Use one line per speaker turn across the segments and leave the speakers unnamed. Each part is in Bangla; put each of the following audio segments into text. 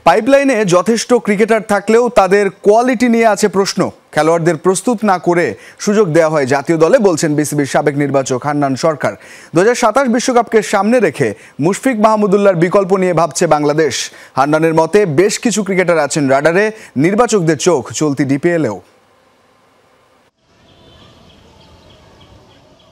পাইপলাইনে যথেষ্ট ক্রিকেটার থাকলেও তাদের কোয়ালিটি নিয়ে আছে প্রশ্ন। খেলোয়াড়দের প্রস্তুত না করে সুযোগ দেওয়া হয় জাতীয় দলে, বলছেন বিসিবির সাবেক নির্বাচক হান্নান সরকার। 2027 বিশ্বকাপকে সামনে রেখে মুশফিক মাহমুদুল্লাহর বিকল্প নিয়ে ভাবছে বাংলাদেশ। হান্নানের মতে বেশ কিছু ক্রিকেটার আছেন রাডারে, নির্বাচকদের চোখ চলতি ডিপিএলেও।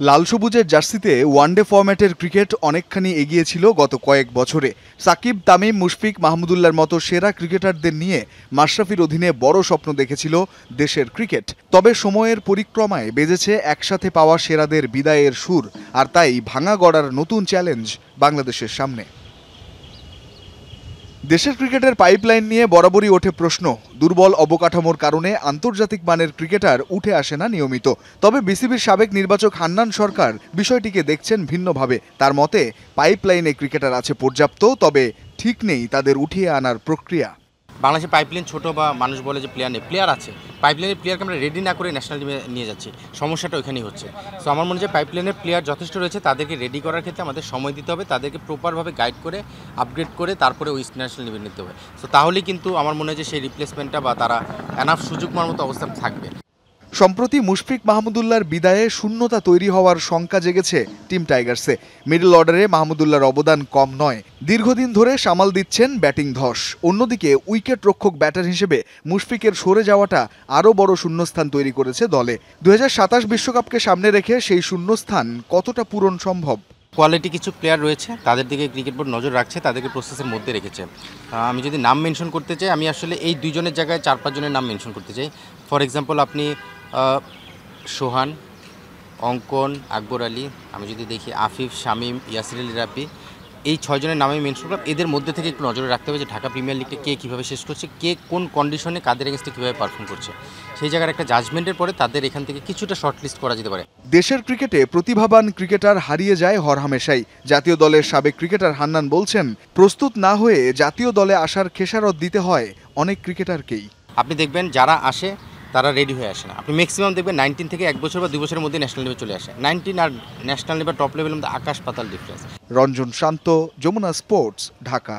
লাল সবুজের জার্সিতে ওয়ানডে ফরম্যাটের ক্রিকেট অনেকখানি এগিয়ে ছিল গত কয়েক বছরে। সাকিব, তামিম, মুশফিক মাহমুদুল্লাহর মতো সেরা ক্রিকেটারদের নিয়ে মাশরাফির অধীনে বড় স্বপ্ন দেখেছিল দেশের ক্রিকেট। তবে সময়ের পরিক্রমায় বেজেছে একসাথে পাওয়া সেরাদের বিদায়ের সুর, আর তাই ভাঙা গড়ার নতুন চ্যালেঞ্জ বাংলাদেশের সামনে। দেশের ক্রিকেটের পাইপলাইন নিয়ে বরাবরই ওঠে প্রশ্ন। দুর্বল অবকাঠামোর কারণে আন্তর্জাতিক মানের ক্রিকেটার উঠে আসে না নিয়মিত। তবে বিসিবির সাবেক নির্বাচক হান্নান সরকার বিষয়টিকে দেখছেন ভিন্নভাবে। তার মতে পাইপলাইনে ক্রিকেটার আছে পর্যাপ্ত, তবে ঠিক নেই তাদের উঠিয়ে আনার প্রক্রিয়া।
বাংলাদেশের পাইপলাইন ছোট বা মানুষ বলে যে প্লেয়ার নেই, প্লেয়ার আছে। পাইপলাইনের প্লেয়ারকে আমরা রেডি না করে ন্যাশনাল টিমে নিয়ে যাচ্ছি, সমস্যাটা ওইখানেই হচ্ছে। সো আমার মনে হয় পাইপলাইনের প্লেয়ার যথেষ্ট রয়েছে, তাদেরকে রেডি করার ক্ষেত্রে আমাদের সময় দিতে হবে, তাদেরকে প্রপারভাবে গাইড করে আপগ্রেড করে তারপরে ওই ন্যাশনাল টিমে নিতে হবে। সো তাহলেই কিন্তু আমার মনে হয় যে সেই রিপ্লেসমেন্টটা বা তারা এনাফ সুযোগ পাওয়ার মতো অবস্থা থাকবে।
সম্প্রতি মুশফিক মাহমুদুল্লাহর বিদায়ে শূন্যতা তৈরি হওয়ার শঙ্কা জেগেছে টিম টাইগার্সে। মিডল অর্ডারে মাহমুদুল্লাহর অবদান কম নয়, দীর্ঘদিন ধরে সামাল দিচ্ছেন ব্যাটিং ধস। অন্যদিকে উইকেট রক্ষক ব্যাটার হিসেবে মুশফিকের সরে যাওয়াটা আরও বড় শূন্যস্থান তৈরি করেছে দলে। 2027 বিশ্বকাপকে সামনে রেখে সেই শূন্যস্থান কতটা পূরণ সম্ভব?
কোয়ালিটি কিছু প্লেয়ার রয়েছে, তাদের দিকে ক্রিকেট বোর্ড নজর রাখছে, তাদেরকে প্রসেসের মধ্যে রেখেছে। আমি যদি নাম মেনশন করতে চাই, আমি আসলে এই দুইজনের জায়গায় 4-5 জনের নাম মেনশন করতে চাই। ফর এক্সাম্পল আপনি সোহান, অঙ্কন, আকবর আলী, আমি যদি দেখি আফিফ, শামীম, ইয়াসির আলী রাব্বি, এই 6 জনের নামে মেনশন করলাম। এদের মধ্যে থেকে একটু নজরে রাখতে হবে যে ঢাকা প্রিমিয়ার লিগটা কে কীভাবে শেষ করছে, কে কোন কন্ডিশনে কাদের এগেনস্টে কীভাবে পারফর্ম করছে, সেই জায়গার একটা জাজমেন্টের পরে তাদের এখান থেকে কিছুটা শর্টলিস্ট করা যেতে পারে।
দেশের ক্রিকেটে প্রতিভাবান ক্রিকেটার হারিয়ে যায় হরহামেশাই। জাতীয় দলের সাবেক ক্রিকেটার হান্নান বলছেন, প্রস্তুত না হয়ে জাতীয় দলে আসার খেসারত দিতে হয় অনেক ক্রিকেটারকেই।
আপনি দেখবেন যারা আসে তারা রেডি হয়ে আসে না। আপনি ম্যাক্সিমাম দেখবেন 19 থেকে 1 বছর বা 2 বছরের মধ্যে ন্যাশনাল লেভেলে চলে আসে। 19 আর ন্যাশনাল লেভেল টপ লেভেলের মধ্যে আকাশ পাতাল ডিফারেন্স।
রঞ্জন শান্ত, যমুনা স্পোর্টস, ঢাকা।